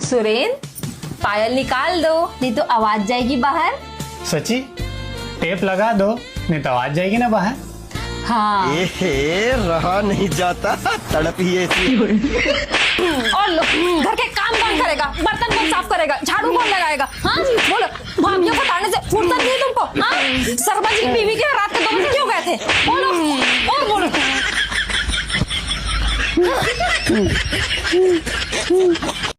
सुरेन, पायल निकाल दो, नहीं तो आवाज जाएगी बाहर। सची, टेप लगा दो, नहीं तो आवाज जाएगी ना बाहर। हाँ। रहा नहीं जाता, तड़प ही ऐसी। और लो, घर के काम कौन करेगा? बर्तन कौन साफ करेगा? झाड़ू कौन लगाएगा? हाँ बोलो, भाभीियों को ताड़ने से फुर्सत नहीं है तुमको? हाँ, शर्मा जी की बीवी के रात के 2 बजे क्यों गए थे? बोलो, और बोलो।